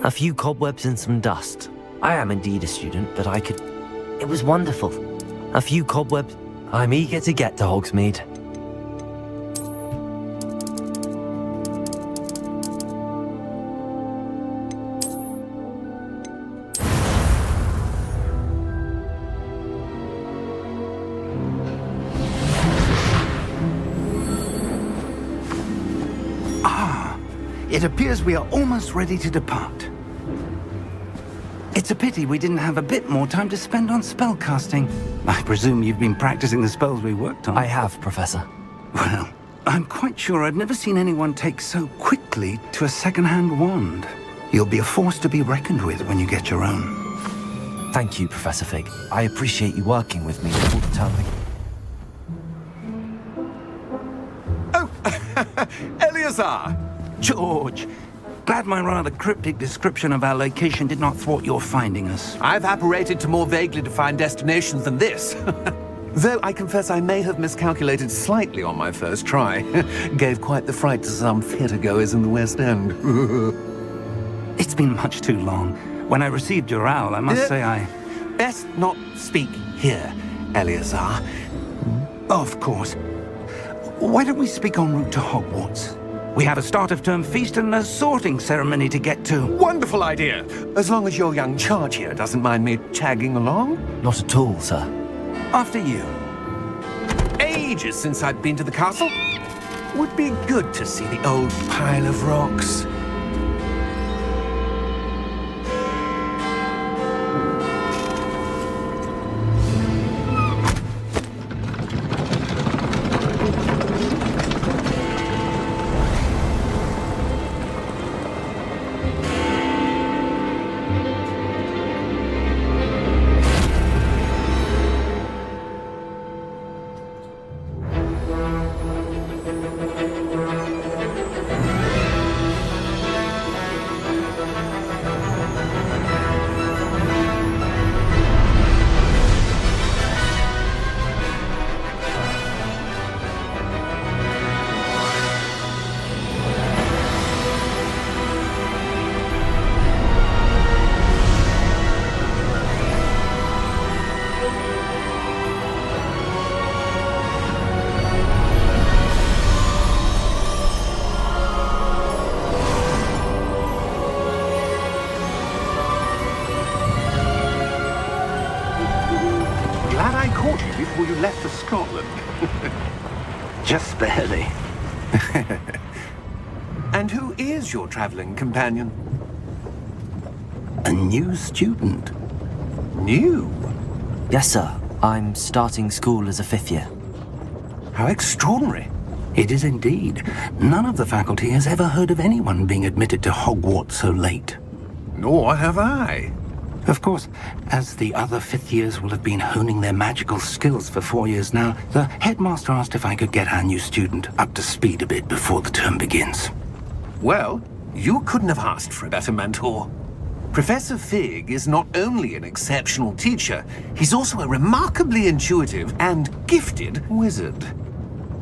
A few cobwebs and some dust. I am indeed a student, but I could... It was wonderful. A few cobwebs. I'm eager to get to Hogsmeade. It appears we are almost ready to depart. It's a pity we didn't have a bit more time to spend on spellcasting. I presume you've been practicing the spells we worked on. I have, Professor. Well, I'm quite sure I've never seen anyone take so quickly to a second-hand wand. You'll be a force to be reckoned with when you get your own. Thank you, Professor Fig. I appreciate you working with me all the time. Oh, Eleazar! George, glad my rather cryptic description of our location did not thwart your finding us. I've apparated to more vaguely defined destinations than this. Though I confess I may have miscalculated slightly on my first try. Gave quite the fright to some theatre-goers in the West End. It's been much too long. When I received your owl, I must say I... Best not speak here, Eleazar. Of course. Why don't we speak en route to Hogwarts? We have a start-of-term feast and a sorting ceremony to get to. Wonderful idea! As long as your young charge here doesn't mind me tagging along. Not at all, sir. After you. Ages since I've been to the castle. Would be good to see the old pile of rocks. Before you left for Scotland. Just barely. And who is your traveling companion? A new student. New? Yes, sir. I'm starting school as a 5th year. How extraordinary. It is indeed. None of the faculty has ever heard of anyone being admitted to Hogwarts so late. Nor have I. Of course, as the other 5th years will have been honing their magical skills for 4 years now, the headmaster asked if I could get our new student up to speed a bit before the term begins. Well, you couldn't have asked for a better mentor. Professor Fig is not only an exceptional teacher, he's also a remarkably intuitive and gifted wizard.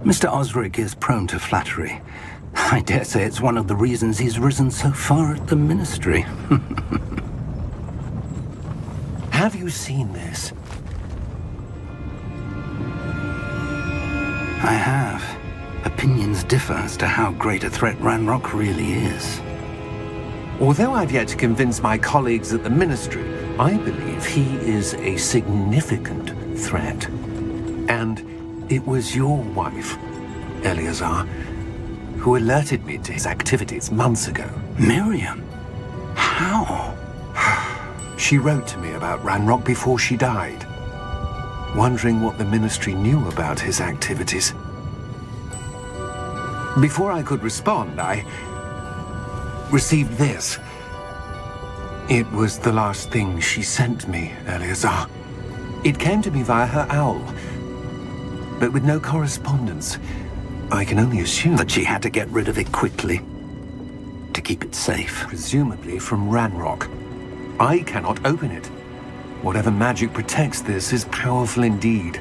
Mr. Osric is prone to flattery. I dare say it's one of the reasons he's risen so far at the Ministry. Have you seen this? I have. Opinions differ as to how great a threat Ranrock really is. Although I've yet to convince my colleagues at the Ministry, I believe he is a significant threat. And it was your wife, Eleazar, who alerted me to his activities months ago. Miriam? How? She wrote to me about Ranrock before she died, wondering what the Ministry knew about his activities. Before I could respond, I received this. It was the last thing she sent me, Eleazar. It came to me via her owl, but with no correspondence. I can only assume that she had to get rid of it quickly, to keep it safe. Presumably from Ranrock. I cannot open it. Whatever magic protects this is powerful indeed.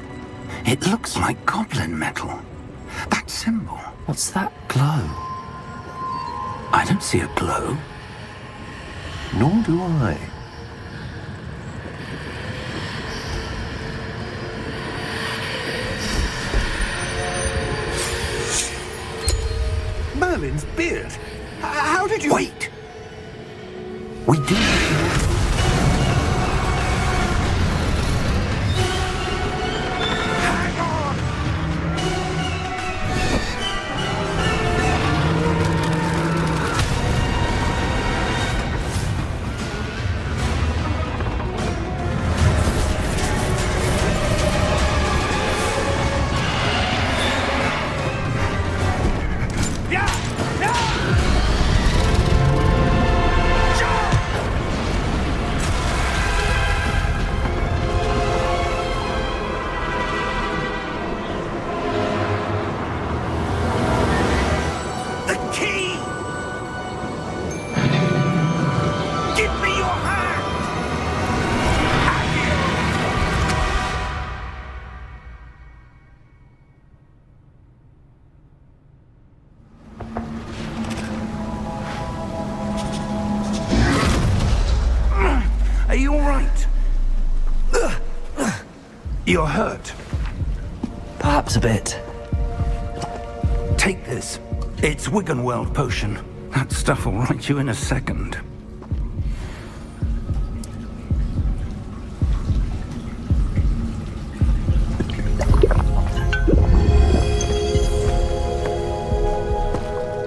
It looks like goblin metal. That symbol. What's that glow? I don't see a glow. Nor do I. Merlin's beard! How did you... Wait! We do have to... Are you all right? You're hurt. Perhaps a bit. Take this. It's Wiggenweld potion. That stuff will right you in a second.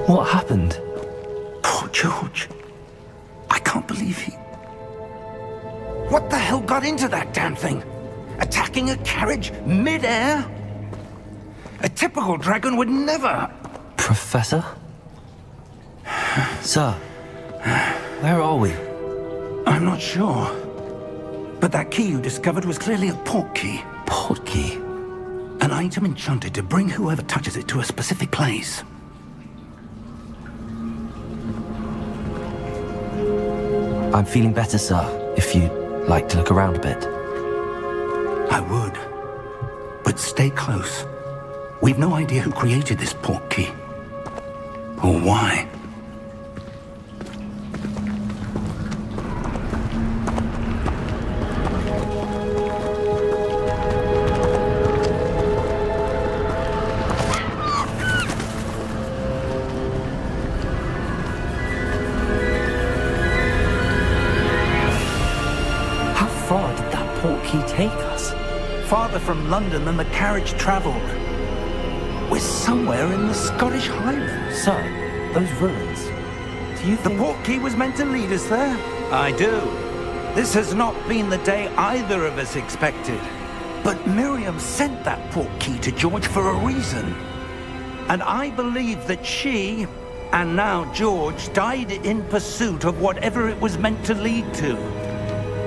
What happened? Poor George. I can't believe he... What the hell got into that damn thing? Attacking a carriage mid-air? A typical dragon would never... Professor? Sir, where are we? I'm not sure. But that key you discovered was clearly a port key. Port key? An item enchanted to bring whoever touches it to a specific place. I'm feeling better, sir, if you'd like to look around a bit. I would. But stay close. We've no idea who created this port key. Or why. How far did that port key take us? Farther from London than the carriage traveled. We're somewhere in the Scottish Highlands. Sir, those ruins. Do you The think... port key was meant to lead us there? I do. This has not been the day either of us expected. But Miriam sent that port key to George for a reason. And I believe that she, and now George, died in pursuit of whatever it was meant to lead to.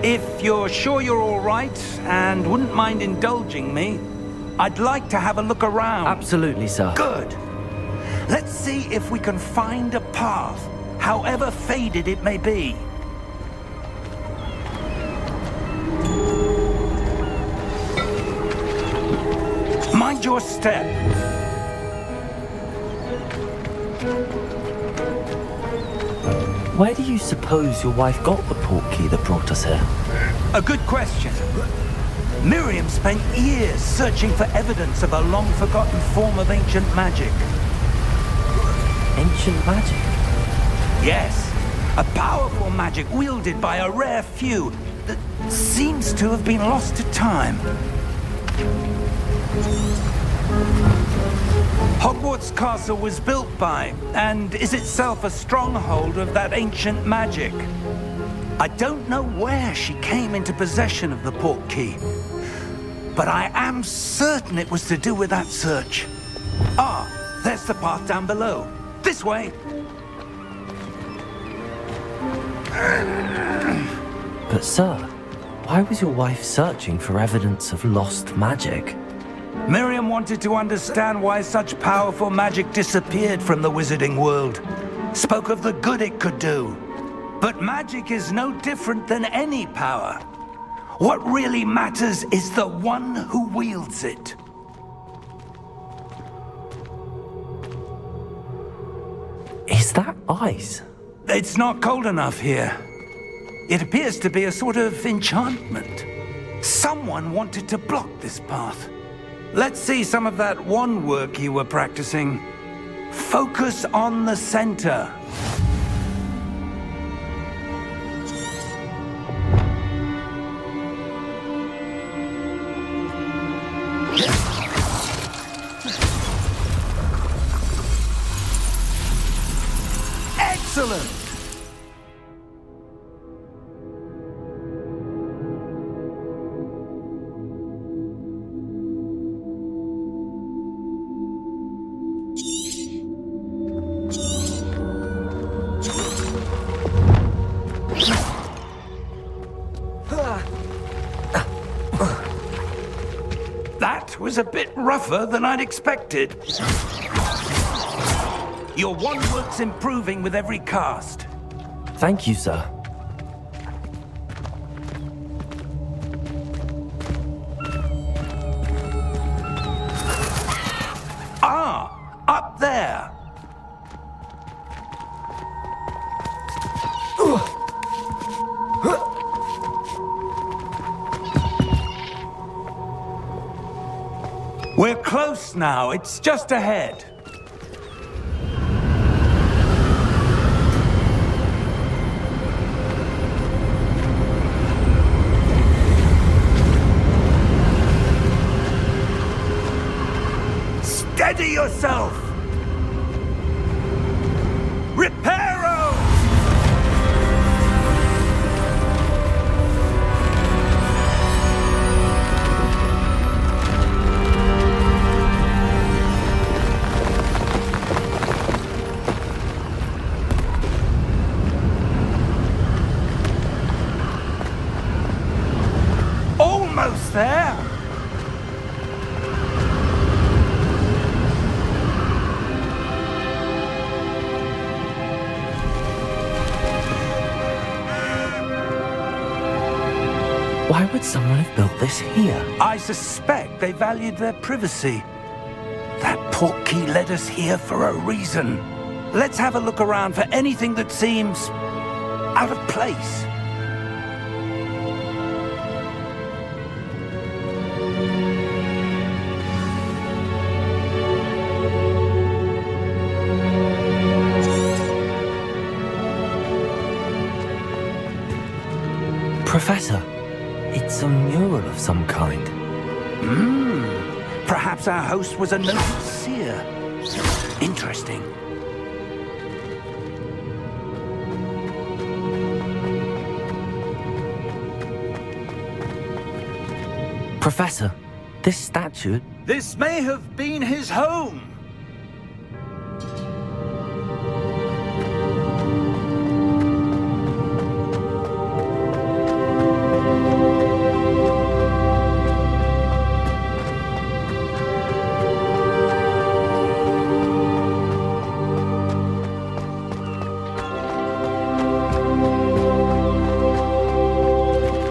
If you're sure you're all right, and wouldn't mind indulging me, I'd like to have a look around. Absolutely, sir. Good. Let's see if we can find a path, however faded it may be. Mind your step. Where do you suppose your wife got the port key that brought us here? A good question. Miriam spent years searching for evidence of a long-forgotten form of ancient magic. Ancient magic? Yes, a powerful magic wielded by a rare few that seems to have been lost to time. Hogwarts Castle was built by, and is itself a stronghold of that ancient magic. I don't know where she came into possession of the port key, but I am certain it was to do with that search. Ah, there's the path down below. This way. But sir, why was your wife searching for evidence of lost magic? Miriam wanted to understand why such powerful magic disappeared from the wizarding world. Spoke of the good it could do. But magic is no different than any power. What really matters is the one who wields it. Is that ice? It's not cold enough here. It appears to be a sort of enchantment. Someone wanted to block this path. Let's see some of that wand work you were practicing. Focus on the center. Excellent! That was a bit rougher than I'd expected. Your wand work's improving with every cast. Thank you, sir. Ah, up there. We're close now. It's just ahead. Steady yourself! Reparo! Almost there! Why would someone have built this here? I suspect they valued their privacy. That portkey led us here for a reason. Let's have a look around for anything that seems out of place. Professor, it's a mural of some kind. Perhaps our host was a noted seer. Interesting. Professor, this statue... This may have been his home.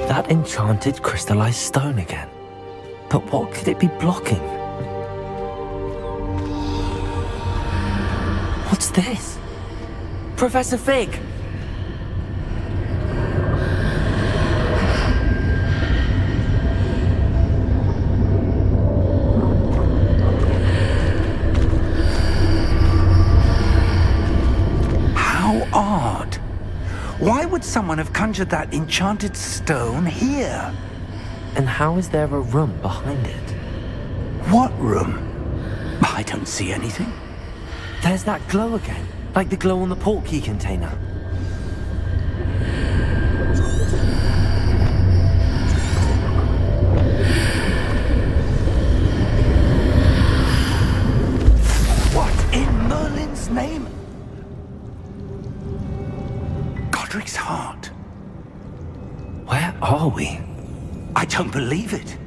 That enchanted crystallized stone again. But what could it be blocking? What's this? Professor Fig! How odd. Why would someone have conjured that enchanted stone here? And how is there a room behind it? What room? I don't see anything. There's that glow again, like the glow on the portkey container. What in Merlin's name? Godric's heart. Where are we? I don't believe it.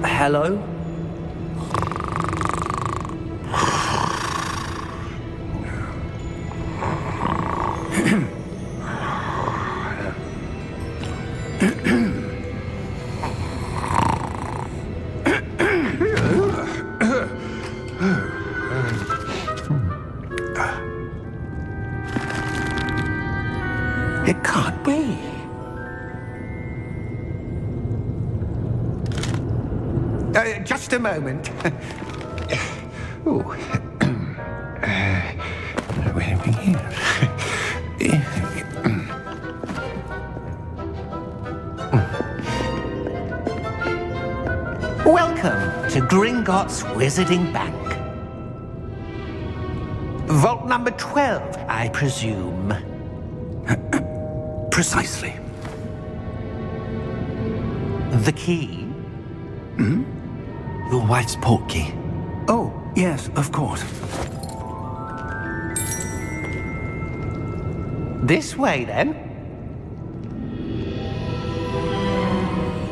Hello? It can't be. Just a moment. Oh. Where are we here? Welcome to Gringotts Wizarding Bank. Vault number 12, I presume. Precisely. The key? Your wife's portkey. Oh, yes, of course. This way, then.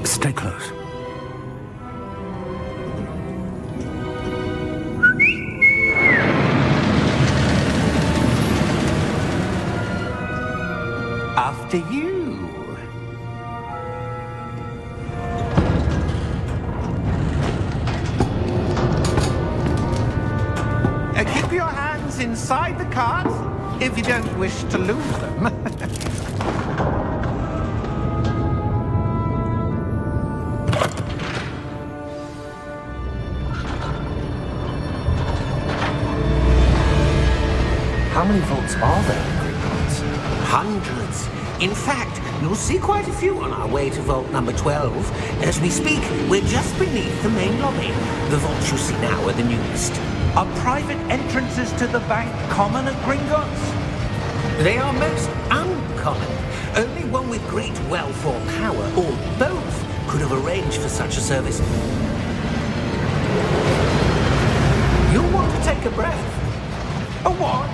Stay close. After you. Keep your hands inside the cart if you don't wish to lose them. How many vaults are there in Gringotts? Hundreds. In fact, you'll see quite a few on our way to vault number 12. As we speak, we're just beneath the main lobby. The vaults you see now are the newest. Are private entrances to the bank common at Gringotts? They are most uncommon. Only one with great wealth or power, or both, could have arranged for such a service. You'll want to take a breath. A what?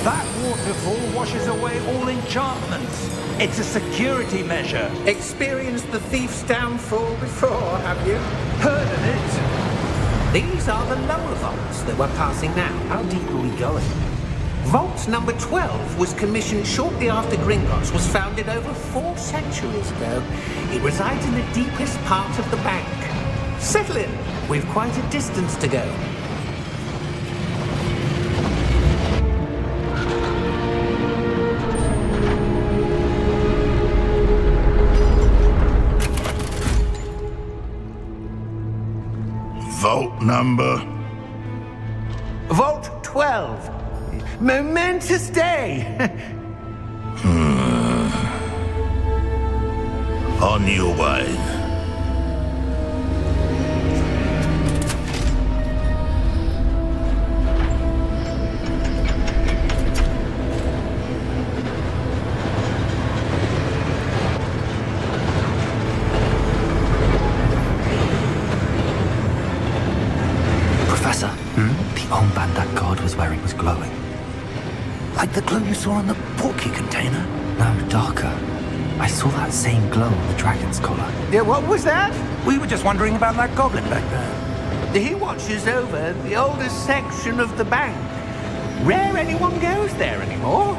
That waterfall washes away all enchantments. It's a security measure. Experienced the thief's downfall before, have you? Heard of it? These are the lower vaults that we're passing now. How deep are we going? Vault number 12 was commissioned shortly after Gringotts was founded over 4 centuries ago. It resides in the deepest part of the bank. Settle in. We've quite a distance to go. Vault number? Vault 12. Momentous day. On your way. Professor, the armband that guard was wearing was glowing. Like the glow you saw on the portkey container? No, darker. I saw that same glow on the dragon's collar. Yeah, what was that? We were just wondering about that goblin back there. He watches over the oldest section of the bank. Rare anyone goes there anymore.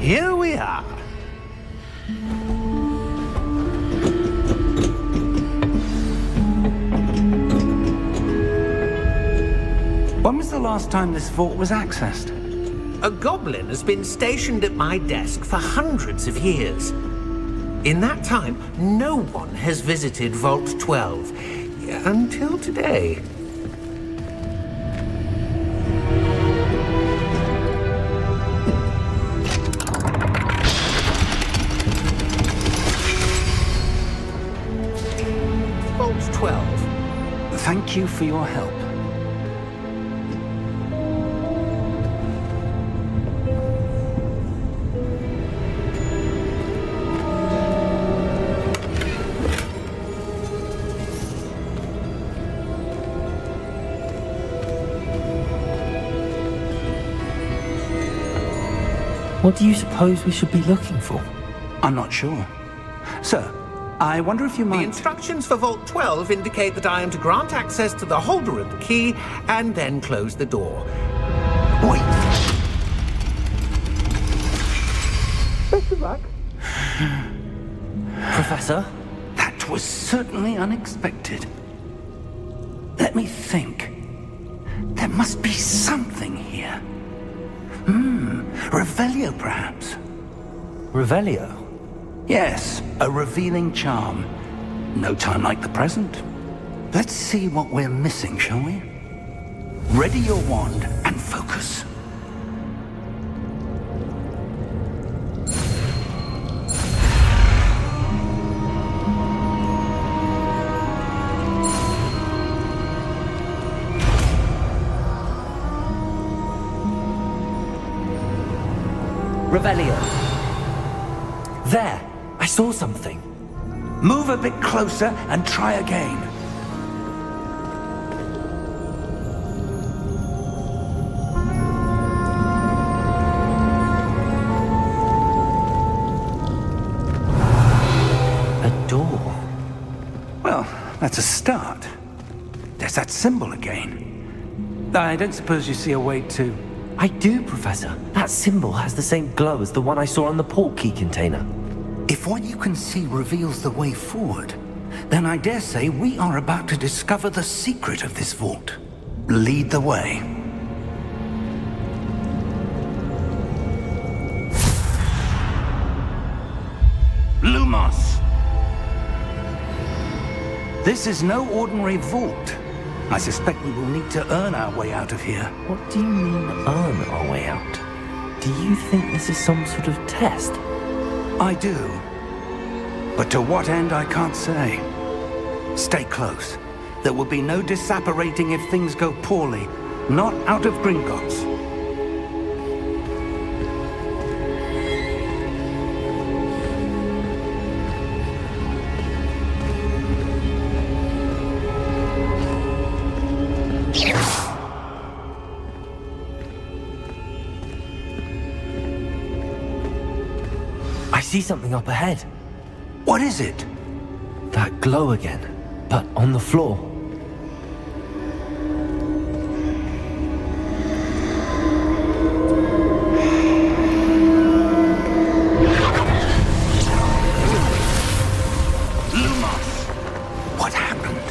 Here we are. When was the last time this vault was accessed? A goblin has been stationed at my desk for hundreds of years. In that time, no one has visited Vault 12 until today. Vault 12. Thank you for your help. What do you suppose we should be looking for? I'm not sure. Sir, I wonder if you The might... instructions for Vault 12 indicate that I am to grant access to the holder of the key and then close the door. Wait! Best of luck. Professor? That was certainly unexpected. Let me think. There must be something here. Revelio, perhaps? Revelio? Yes, a revealing charm. No time like the present. Let's see what we're missing, shall we? Ready your wand and focus. Revelio. There! I saw something. Move a bit closer and try again. A door. Well, that's a start. There's that symbol again. I don't suppose you see a way to... I do, Professor. That symbol has the same glow as the one I saw on the port key container. If what you can see reveals the way forward, then I dare say we are about to discover the secret of this vault. Lead the way. Lumos! This is no ordinary vault. I suspect we will need to earn our way out of here. What do you mean, earn our way out? Do you think this is some sort of test? I do. But to what end, I can't say. Stay close. There will be no disapparating if things go poorly. Not out of Gringotts. I see something up ahead. What is it? That glow again, but on the floor. Lumos! What happened?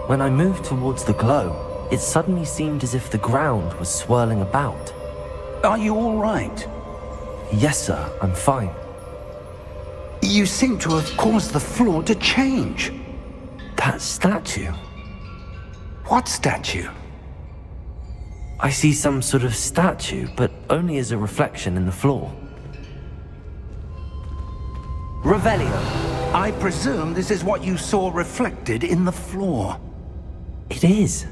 When I moved towards the glow, it suddenly seemed as if the ground was swirling about. Are you all right? Yes, sir, I'm fine. You seem to have caused the floor to change. That statue. What statue? I see some sort of statue, but only as a reflection in the floor. Revelio. I presume this is what you saw reflected in the floor. It is.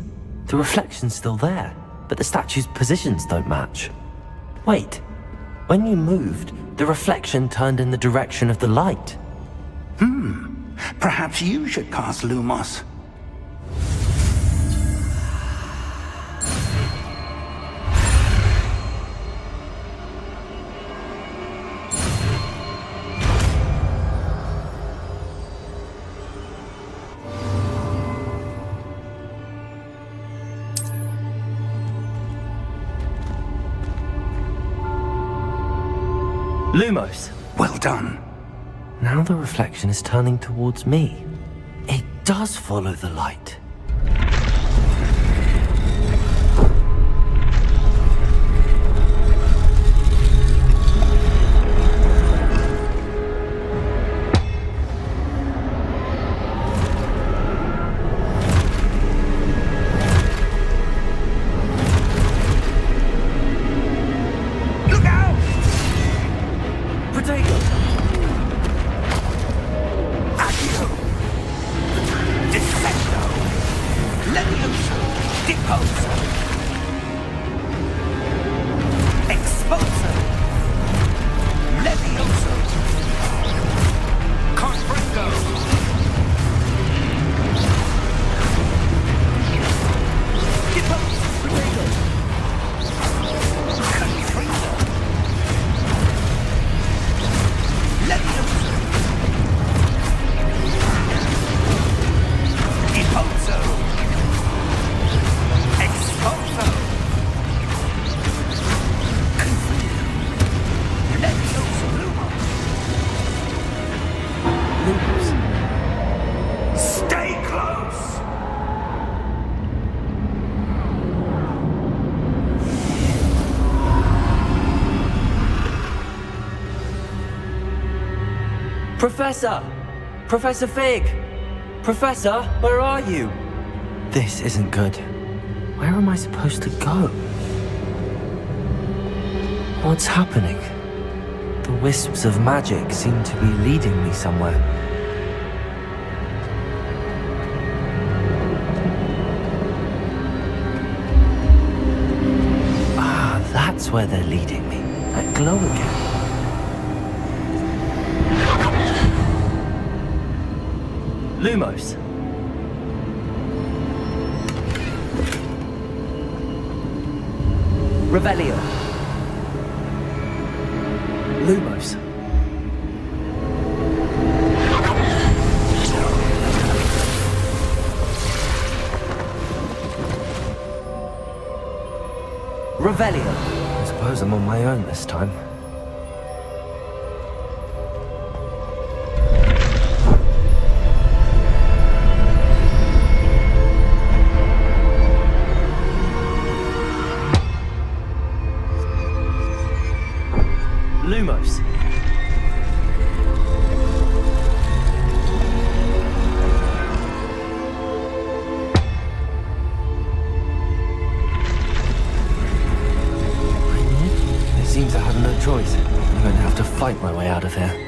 The reflection's still there, but the statue's positions don't match. Wait. When you moved, the reflection turned in the direction of the light. Perhaps you should cast Lumos. Lumos. Well done. Now the reflection is turning towards me. It does follow the light. Professor! Professor Fig! Professor, where are you? This isn't good. Where am I supposed to go? What's happening? The wisps of magic seem to be leading me somewhere. Ah, that's where they're leading me. That glow again. Lumos. Revelio. Lumos. Revelio. I suppose I'm on my own this time. Lumos. It seems I have no choice. I'm going to have to fight my way out of here.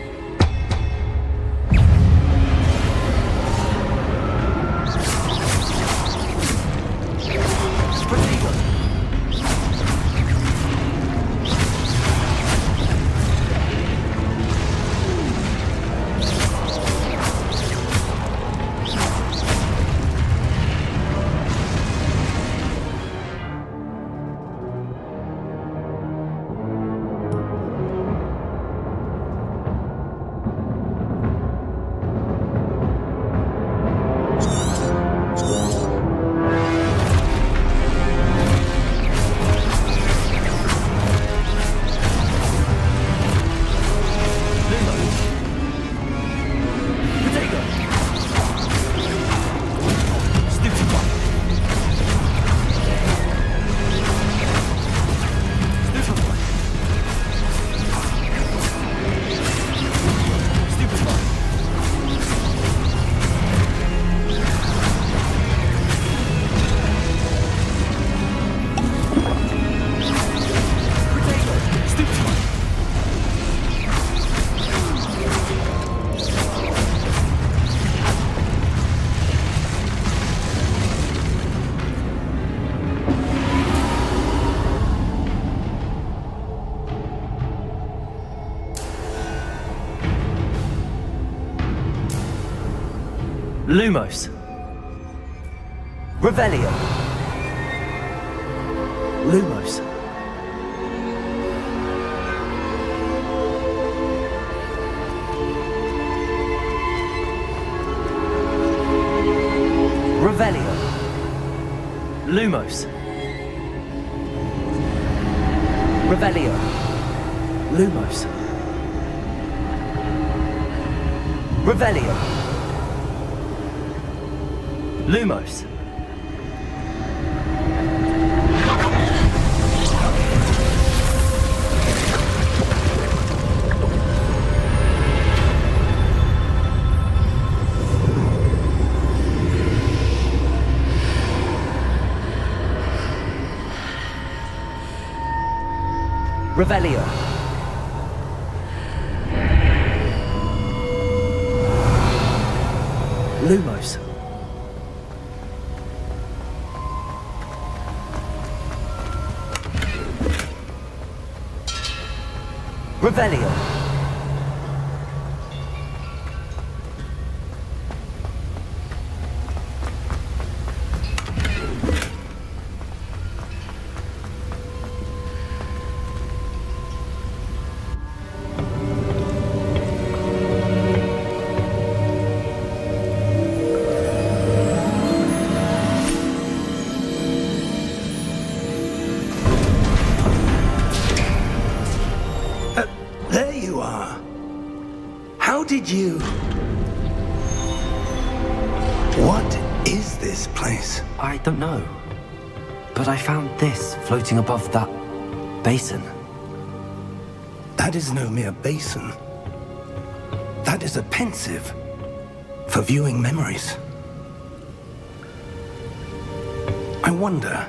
Lumos. Revelio. Lumos. Revelio. Lumos. Revelio. Lumos. Revelio. Lumos. Revelio. Lumos. Revelio. There you are. How did you... What is this place? I don't know. But I found this floating above that basin. That is no mere basin. That is a pensive for viewing memories. I wonder...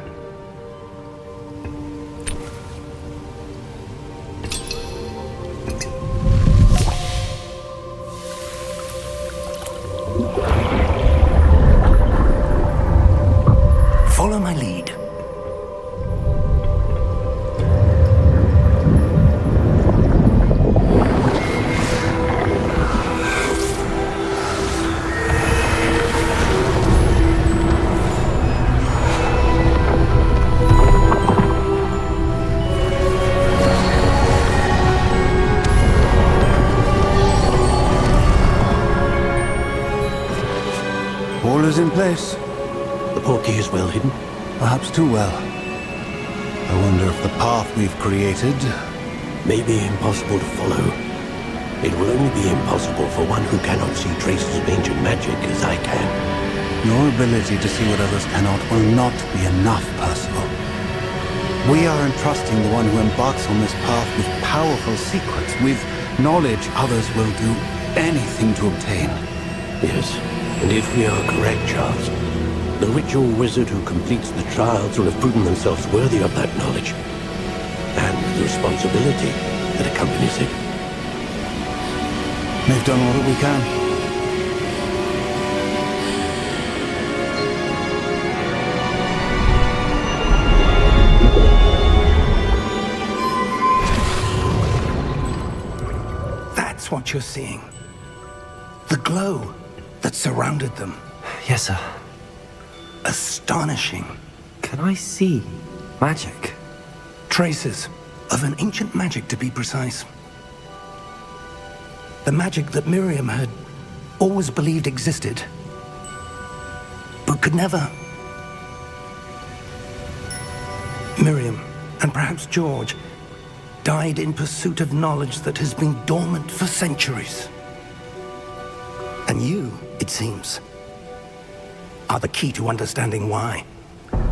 Follow my lead. All is in place. The portkey is well hidden. Perhaps too well. I wonder if the path we've created... May be impossible to follow. It will only be impossible for one who cannot see traces of ancient magic as I can. Your ability to see what others cannot will not be enough, Percival. We are entrusting the one who embarks on this path with powerful secrets, with knowledge others will do anything to obtain. Yes, and if we are correct, Charles, the ritual wizard who completes the trials will have proven themselves worthy of that knowledge, and the responsibility that accompanies it. They've done all that we can. That's what you're seeing. The glow that surrounded them. Yes, sir. Astonishing. Can I see magic? Traces of an ancient magic, to be precise. The magic that Miriam had always believed existed, but could never. Miriam, and perhaps George, died in pursuit of knowledge that has been dormant for centuries. And you, it seems, are the key to understanding why.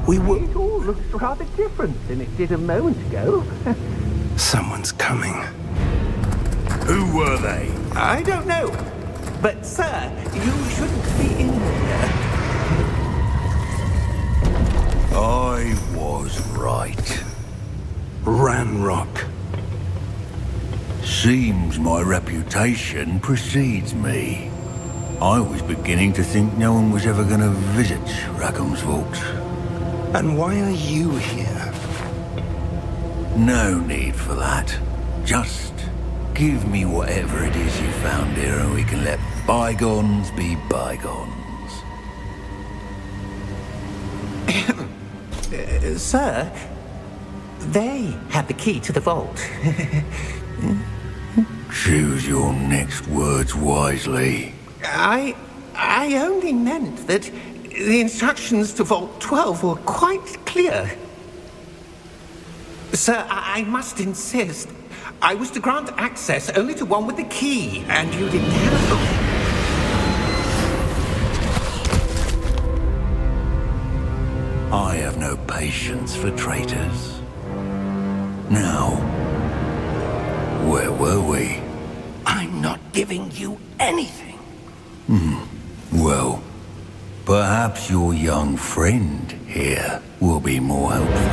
We will... It all looks rather different than it did a moment ago. Someone's coming. Who were they? I don't know. But, sir, you shouldn't be in here. I was right. Ranrock. Seems my reputation precedes me. I was beginning to think no one was ever going to visit Rackham's vault. And why are you here? No need for that. Just give me whatever it is you found here and we can let bygones be bygones. Sir, they had the key to the vault. Choose your next words wisely. I only meant that the instructions to Vault 12 were quite clear. Sir, I must insist. I was to grant access only to one with the key, and you didn't have them. I have no patience for traitors. Now, where were we? I'm not giving you anything. Well, perhaps your young friend here will be more helpful.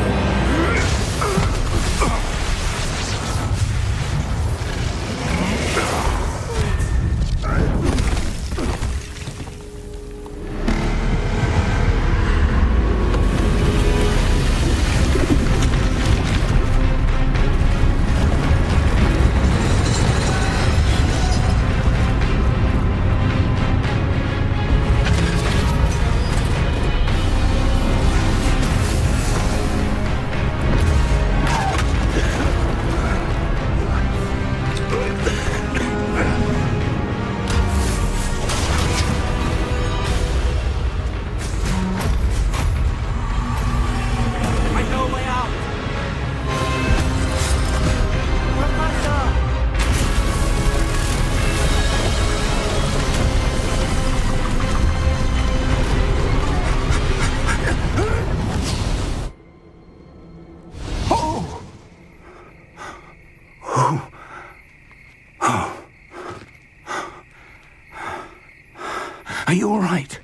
Are you all right?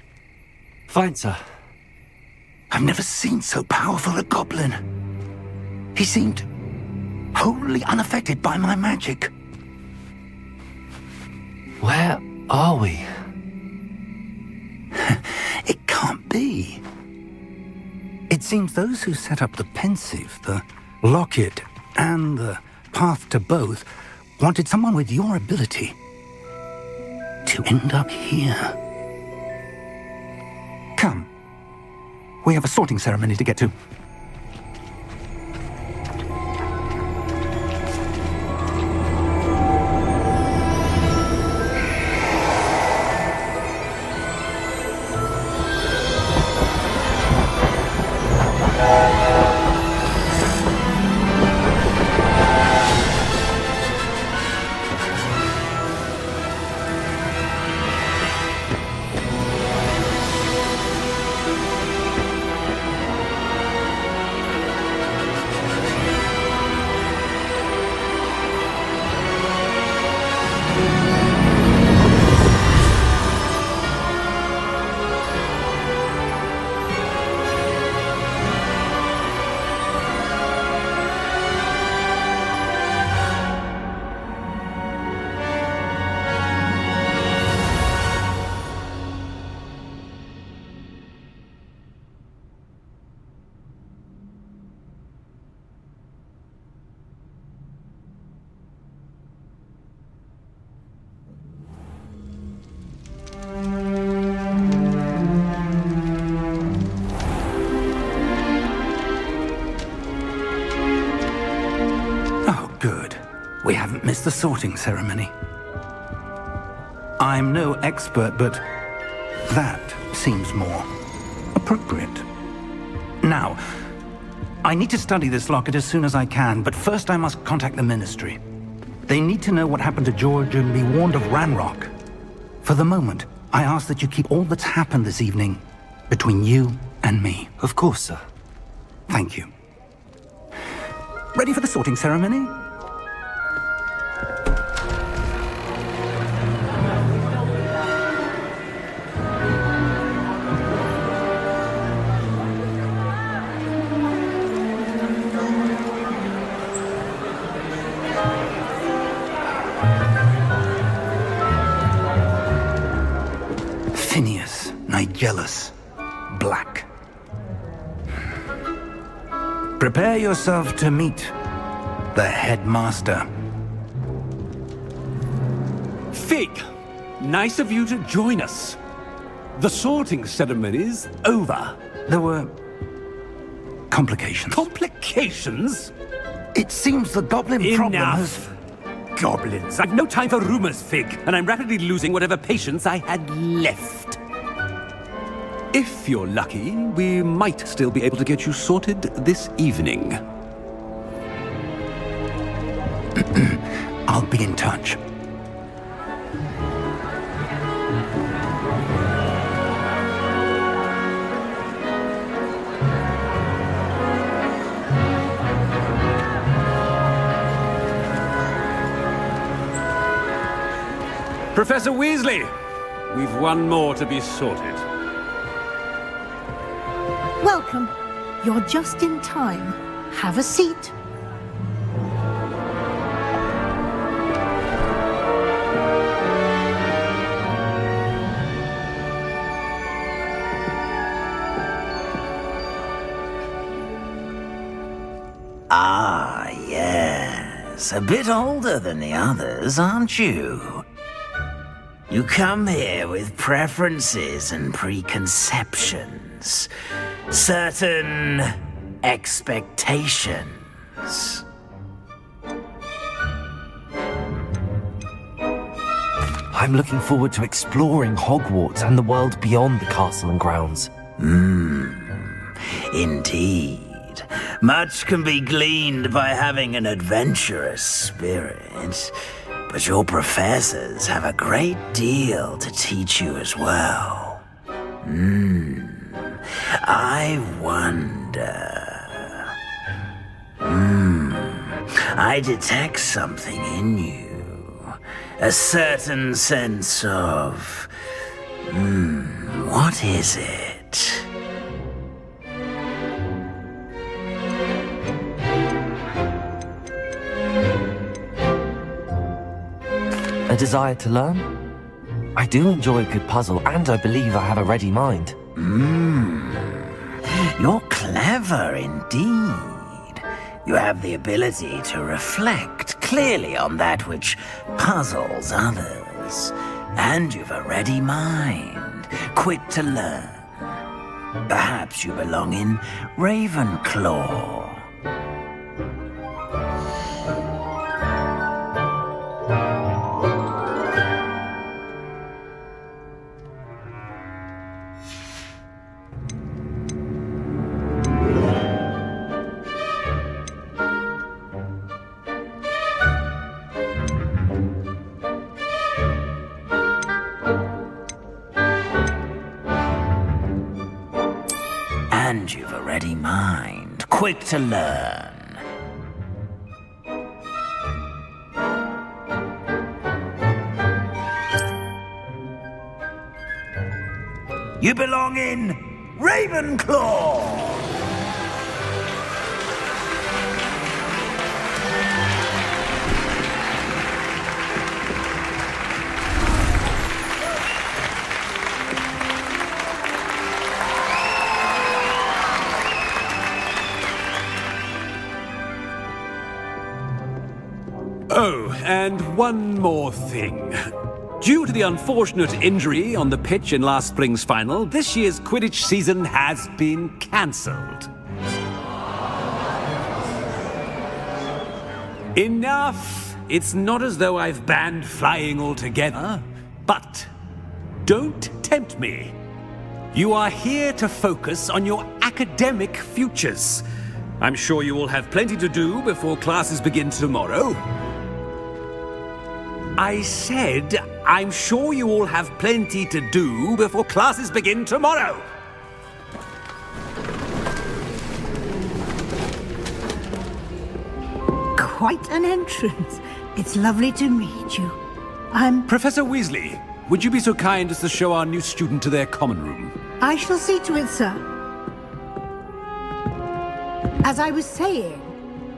Fine, sir. I've never seen so powerful a goblin. He seemed wholly unaffected by my magic. Where are we? It can't be. It seems those who set up the pensive, the locket, and the path to both wanted someone with your ability to end up here. Come. We have a sorting ceremony to get to. Good. We haven't missed the sorting ceremony. I'm no expert, but that seems more appropriate. Now, I need to study this locket as soon as I can, but first I must contact the Ministry. They need to know what happened to George and be warned of Ranrock. For the moment, I ask that you keep all that's happened this evening between you and me. Of course, sir. Thank you. Ready for the sorting ceremony? Phineas, Nigellus, Black. Prepare yourself to meet the headmaster. Fig, nice of you to join us. The sorting ceremony's over. There were complications. Complications? It seems the goblin problem has... Enough. Goblins. I've no time for rumors, Fig, and I'm rapidly losing whatever patience I had left. If you're lucky, we might still be able to get you sorted this evening. I'll be in touch. Professor Weasley, we've one more to be sorted. Welcome. You're just in time. Have a seat. Ah, yes. A bit older than the others, aren't you? You come here with preferences and preconceptions. Certain expectations. I'm looking forward to exploring Hogwarts and the world beyond the castle and grounds. Indeed. Much can be gleaned by having an adventurous spirit, but your professors have a great deal to teach you as well. I wonder... I detect something in you. A certain sense of... What is it? A desire to learn? I do enjoy a good puzzle, and I believe I have a ready mind. You're clever indeed. You have the ability to reflect clearly on that which puzzles others. And you've a ready mind, quick to learn. Perhaps you belong in Ravenclaw. And you've a ready mind, quick to learn. You belong in Ravenclaw! Oh, and one more thing. Due to the unfortunate injury on the pitch in last spring's final, this year's Quidditch season has been cancelled. Enough! It's not as though I've banned flying altogether, but don't tempt me. You are here to focus on your academic futures. I'm sure you will have plenty to do before classes begin tomorrow. I said, I'm sure you all have plenty to do before classes begin tomorrow. Quite an entrance. It's lovely to meet you. I'm... Professor Weasley, would you be so kind as to show our new student to their common room? I shall see to it, sir. As I was saying,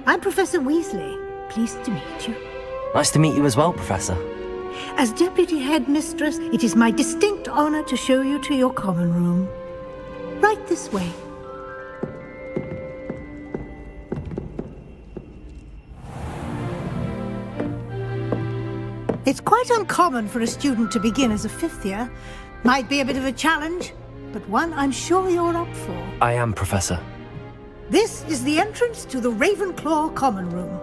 I'm Professor Weasley. Pleased to meet you. Nice to meet you as well, Professor. As Deputy Headmistress, it is my distinct honor to show you to your common room. Right this way. It's quite uncommon for a student to begin as a fifth year. Might be a bit of a challenge, but one I'm sure you're up for. I am, Professor. This is the entrance to the Ravenclaw common room.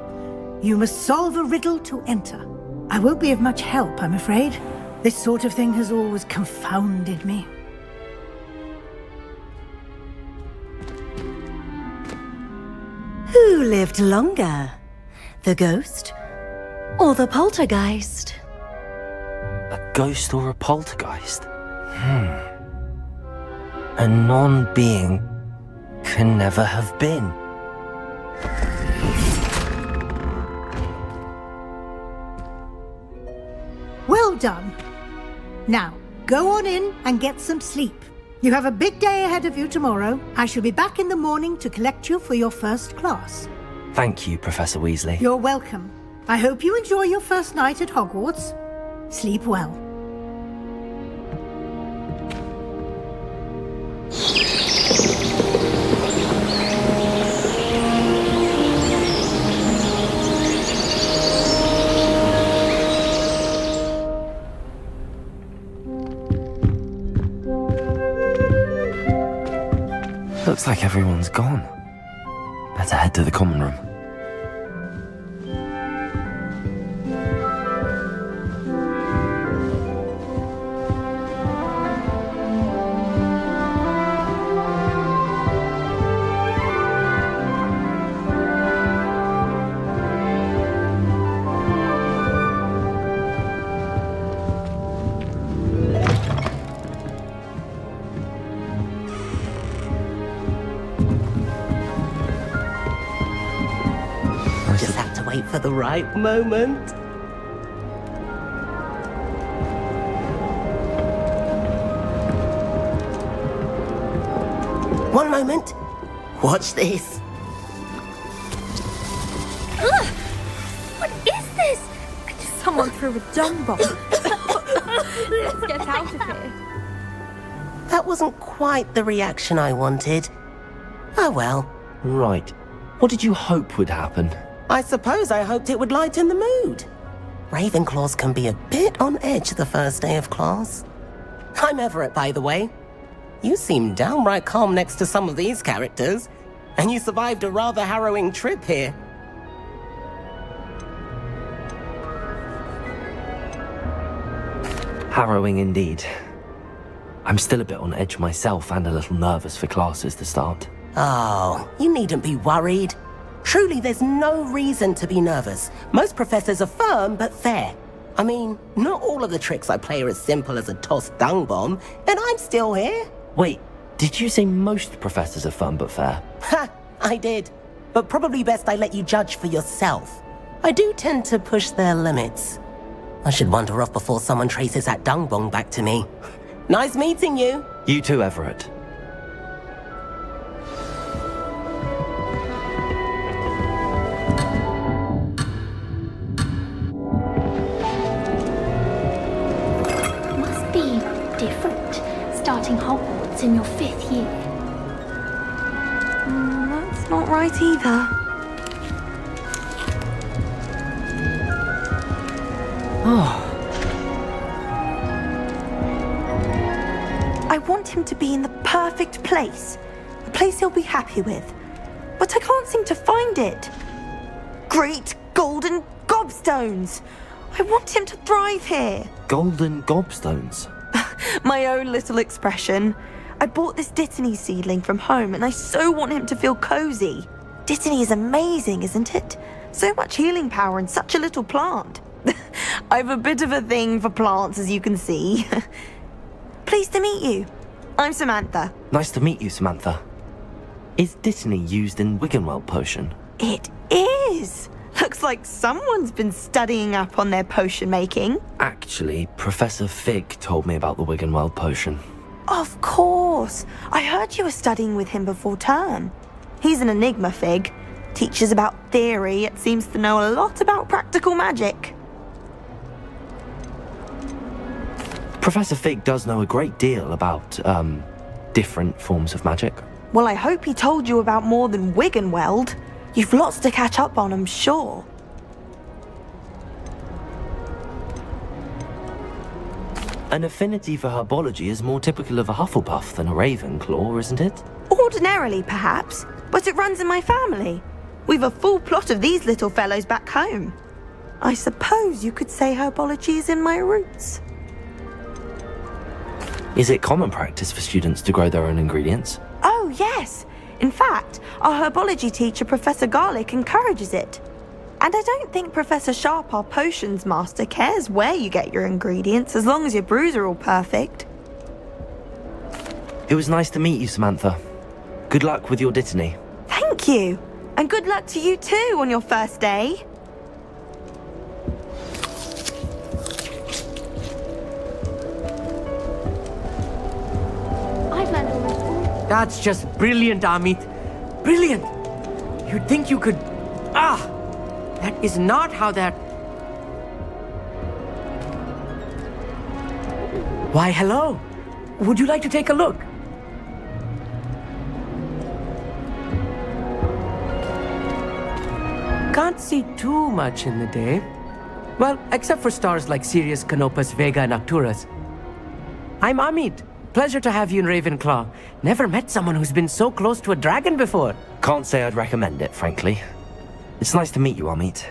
You must solve a riddle to enter. I won't be of much help, I'm afraid. This sort of thing has always confounded me. Who lived longer? The ghost or the poltergeist? A ghost or a poltergeist? A non-being can never have been. Well done. Now, go on in and get some sleep. You have a big day ahead of you tomorrow. I shall be back in the morning to collect you for your first class. Thank you, Professor Weasley. You're welcome. I hope you enjoy your first night at Hogwarts. Sleep well. Looks like everyone's gone. Better head to the common room. Just have to wait for the right moment. One moment. Watch this. Ugh! What is this? Someone threw a dung bomb. Let's get out of here. That wasn't quite the reaction I wanted. Oh well. Right. What did you hope would happen? I suppose I hoped it would lighten the mood. Ravenclaws can be a bit on edge the first day of class. I'm Everett, by the way. You seem downright calm next to some of these characters, and you survived a rather harrowing trip here. Harrowing indeed. I'm still a bit on edge myself and a little nervous for classes to start. Oh, you needn't be worried. Truly, there's no reason to be nervous. Most professors are firm but fair. I mean, not all of the tricks I play are as simple as a tossed dung bomb, and I'm still here. Wait, did you say most professors are fun but fair? Ha, I did. But probably best I let you judge for yourself. I do tend to push their limits. I should wander off before someone traces that dung bomb back to me. Nice meeting you. You too, Everett. Must be different, starting Hogwarts in your 5th year. That's not right either. I want him to be in the perfect place. A place he'll be happy with. But I can't seem to find it. Great golden gobstones! I want him to thrive here. Golden gobstones? My own little expression. I bought this Dittany seedling from home and I so want him to feel cozy. Dittany is amazing, isn't it? So much healing power in such a little plant. I've a bit of a thing for plants, as you can see. Pleased to meet you. I'm Samantha. Nice to meet you, Samantha. Is Dittany used in Wiggenweld potion? It is. Looks like someone's been studying up on their potion making. Actually, Professor Fig told me about the Wiggenweld potion. Of course. I heard you were studying with him before term. He's an enigma, Fig. Teaches about theory, yet seems to know a lot about practical magic. Professor Fig does know a great deal about, different forms of magic. Well, I hope he told you about more than Wiggenweld. You've lots to catch up on, I'm sure. An affinity for herbology is more typical of a Hufflepuff than a Ravenclaw, isn't it? Ordinarily, perhaps, but it runs in my family. We've a full plot of these little fellows back home. I suppose you could say herbology is in my roots. Is it common practice for students to grow their own ingredients? Oh, yes. In fact, our herbology teacher, Professor Garlick, encourages it. And I don't think Professor Sharp, our potions master, cares where you get your ingredients, as long as your brews are all perfect. It was nice to meet you, Samantha. Good luck with your Dittany. Thank you. And good luck to you too on your first day. I've learned already. That's just brilliant, Amit. Brilliant! You'd think you could... That is not how that... Why, hello. Would you like to take a look? Can't see too much in the day. Well, except for stars like Sirius, Canopus, Vega, and Arcturus. I'm Amit. Pleasure to have you in Ravenclaw. Never met someone who's been so close to a dragon before. Can't say I'd recommend it, frankly. It's nice to meet you, Amit.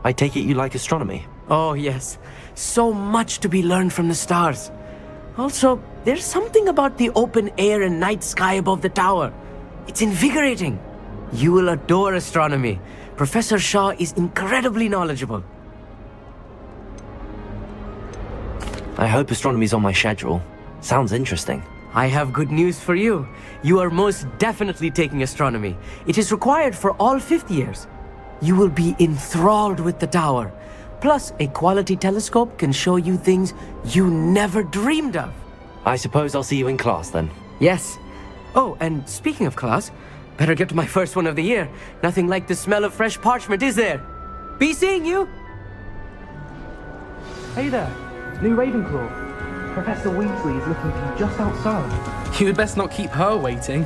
I take it you like astronomy? Oh, yes. So much to be learned from the stars. Also, there's something about the open air and night sky above the tower. It's invigorating. You will adore astronomy. Professor Shaw is incredibly knowledgeable. I hope astronomy's on my schedule. Sounds interesting. I have good news for you. You are most definitely taking astronomy. It is required for all 5th years. You will be enthralled with the tower. Plus, a quality telescope can show you things you never dreamed of. I suppose I'll see you in class then. Yes. Oh, and speaking of class, better get to my first one of the year. Nothing like the smell of fresh parchment, is there? Be seeing you! Hey there, new Ravenclaw. Professor Weasley is looking for you just outside. You'd best not keep her waiting.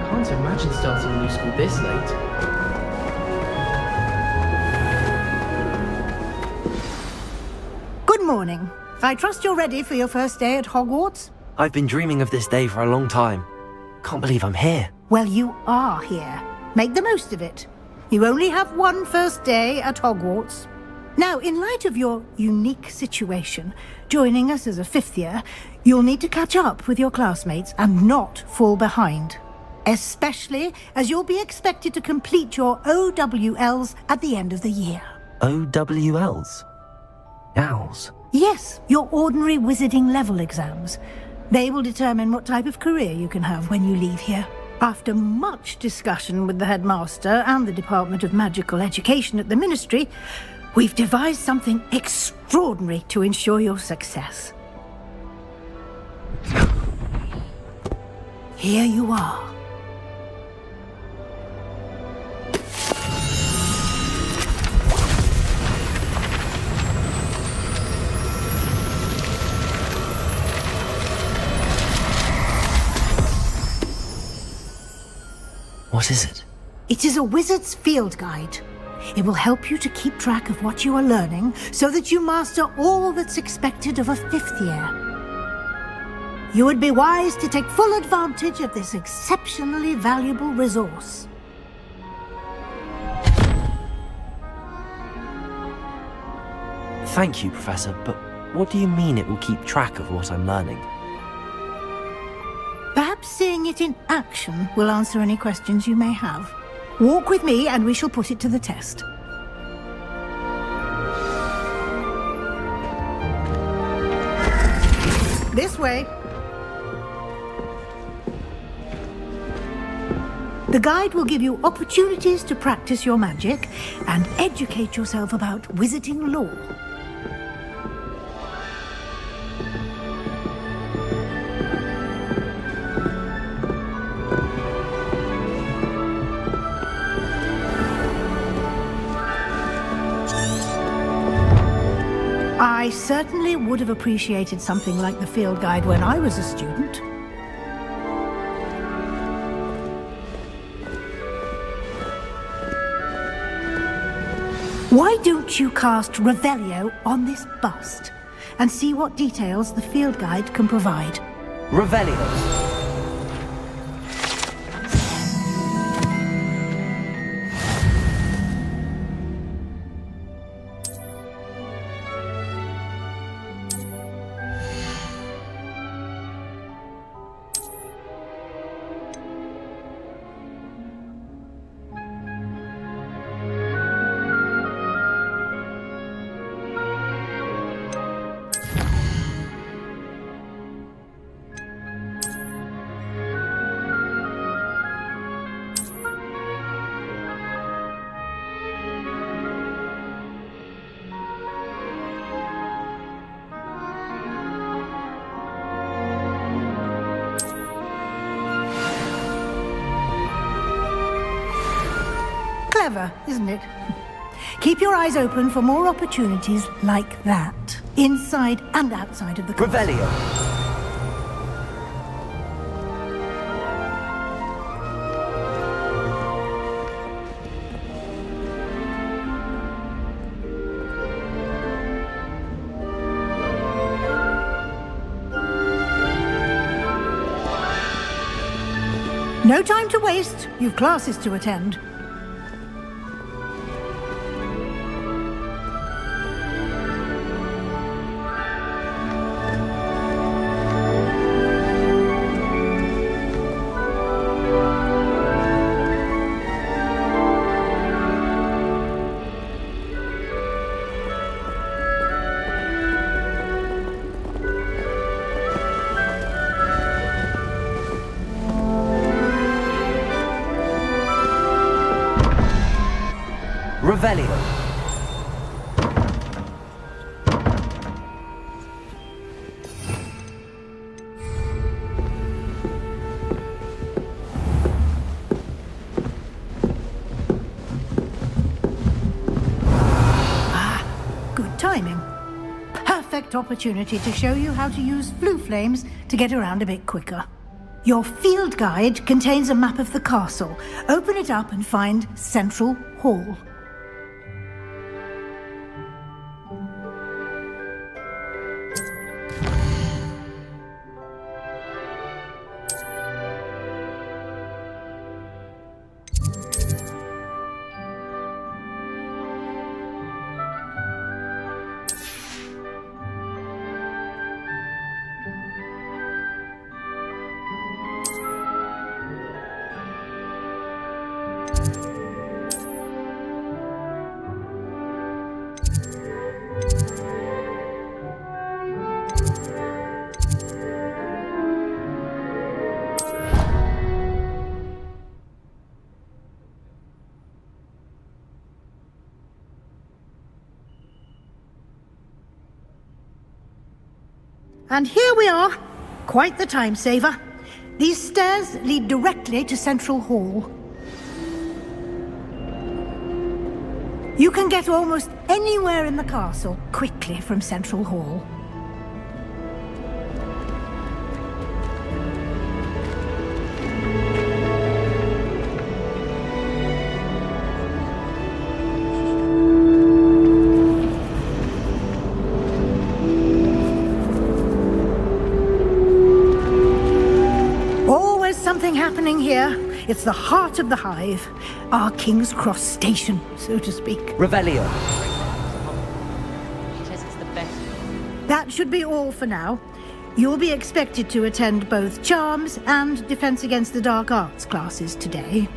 Can't imagine starting a new school this late. Good morning. I trust you're ready for your first day at Hogwarts? I've been dreaming of this day for a long time. Can't believe I'm here. Well, you are here. Make the most of it. You only have one first day at Hogwarts. Now, in light of your unique situation, joining us as a fifth year, you'll need to catch up with your classmates and not fall behind. Especially as you'll be expected to complete your OWLs at the end of the year. OWLs? Owls? Yes, your ordinary wizarding level exams. They will determine what type of career you can have when you leave here. After much discussion with the headmaster and the Department of Magical Education at the Ministry, we've devised something extraordinary to ensure your success. Here you are. What is it? It is a wizard's field guide. It will help you to keep track of what you are learning so that you master all that's expected of a fifth year. You would be wise to take full advantage of this exceptionally valuable resource. Thank you, Professor, but what do you mean it will keep track of what I'm learning? Perhaps seeing it in action will answer any questions you may have. Walk with me and we shall put it to the test. This way. The guide will give you opportunities to practice your magic and educate yourself about wizarding lore. I certainly would have appreciated something like the field guide when I was a student. Why don't you cast Revelio on this bust and see what details the field guide can provide? Revelio. Clever, isn't it? Keep your eyes open for more opportunities like that, inside and outside of the castle. Revelio. No time to waste. You've classes to attend. Revelio. timing. Perfect opportunity to show you how to use flue flames to get around a bit quicker. Your field guide contains a map of the castle. Open it up and find Central Hall. And here we are. Quite the time saver. These stairs lead directly to Central Hall. You can get almost anywhere in the castle quickly from Central Hall. Something happening here. It's the heart of the hive. Our King's Cross station, so to speak. Revelio. She says it's the best. That should be all for now. You'll be expected to attend both Charms and Defense Against the Dark Arts classes today.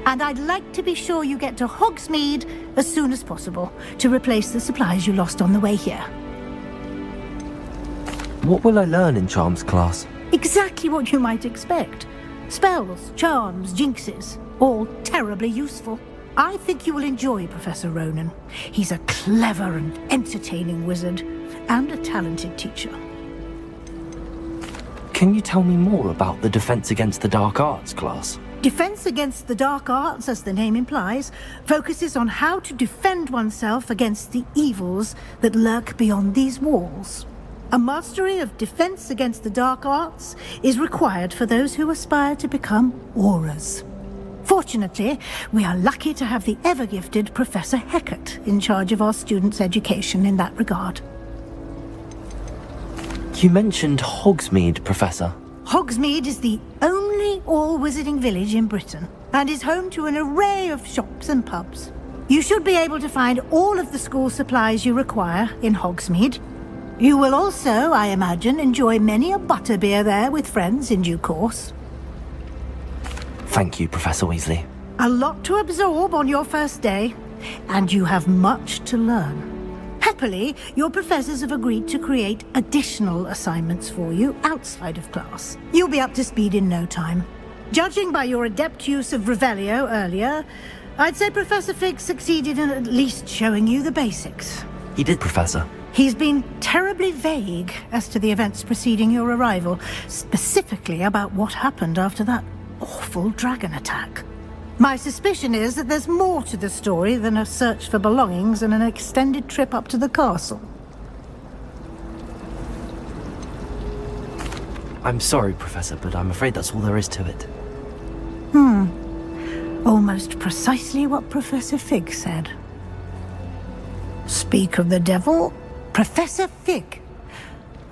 And I'd like to be sure you get to Hogsmeade as soon as possible to replace the supplies you lost on the way here. What will I learn in Charms class? Exactly what you might expect. Spells, charms, jinxes, all terribly useful. I think you will enjoy Professor Ronan. He's a clever and entertaining wizard, and a talented teacher. Can you tell me more about the Defense Against the Dark Arts class? Defense Against the Dark Arts, as the name implies, focuses on how to defend oneself against the evils that lurk beyond these walls. A mastery of Defense Against the Dark Arts is required for those who aspire to become Auras. Fortunately, we are lucky to have the ever-gifted Professor Hecat in charge of our students' education in that regard. You mentioned Hogsmeade, Professor. Hogsmeade is the only all-wizarding village in Britain, and is home to an array of shops and pubs. You should be able to find all of the school supplies you require in Hogsmeade. You will also, I imagine, enjoy many a butterbeer there with friends in due course. Thank you, Professor Weasley. A lot to absorb on your first day, and you have much to learn. Happily, your professors have agreed to create additional assignments for you outside of class. You'll be up to speed in no time. Judging by your adept use of Revelio earlier, I'd say Professor Fig succeeded in at least showing you the basics. He did, Professor. He's been terribly vague as to the events preceding your arrival, specifically about what happened after that awful dragon attack. My suspicion is that there's more to the story than a search for belongings and an extended trip up to the castle. I'm sorry, Professor, but I'm afraid that's all there is to it. Almost precisely what Professor Fig said. Speak of the devil, Professor Fig.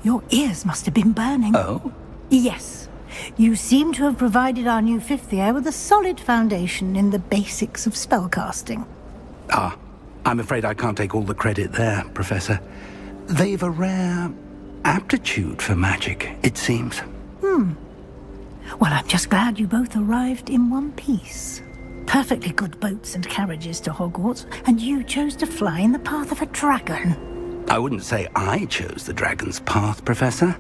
Your ears must have been burning. Oh? Yes. You seem to have provided our new fifth year with a solid foundation in the basics of spellcasting. Ah, I'm afraid I can't take all the credit there, Professor. They've a rare aptitude for magic, it seems. Well, I'm just glad you both arrived in one piece. Perfectly good boats and carriages to Hogwarts, and you chose to fly in the path of a dragon. I wouldn't say I chose the dragon's path, Professor.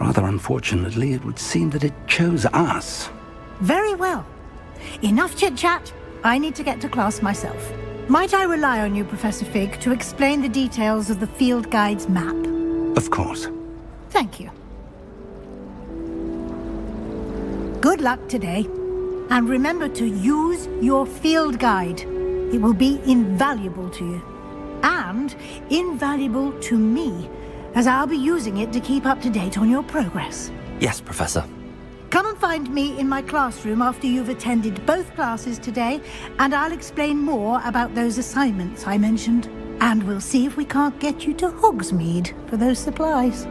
Rather unfortunately, it would seem that it chose us. Very well. Enough chit-chat. I need to get to class myself. Might I rely on you, Professor Fig, to explain the details of the field guide's map? Of course. Thank you. Good luck today. And remember to use your field guide. It will be invaluable to you. and invaluable to me, as I'll be using it to keep up to date on your progress. Yes, Professor. Come and find me in my classroom after you've attended both classes today, and I'll explain more about those assignments I mentioned. And we'll see if we can't get you to Hogsmeade for those supplies.